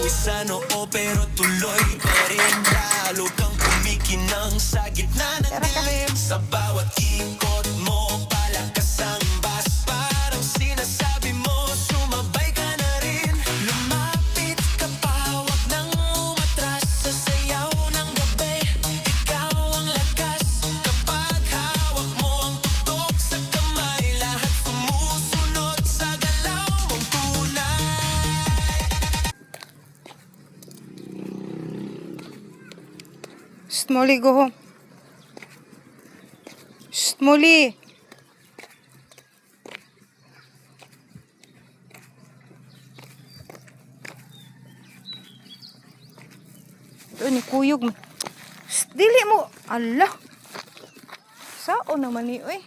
pawis sa noo pero tuloy pa rin. Lalo kang kumikinang sa gitna ng dilim. Sa bawat ikot mo, palakas ang bas. Parang sinasabi mo, sumabay ka na rin. Lumapit ka pa, wag nang umatras. Sa sayaw ng gabi, ikaw ang lakas. Kapag hawak mo ang tutok sa kamay, lahat sumusunod sa galaw mong tunay. Shh, Molly, go home. Shh, Molly. Ito ni kuyog mo. Shh, dili mo. Allah. Sao naman ni, oy.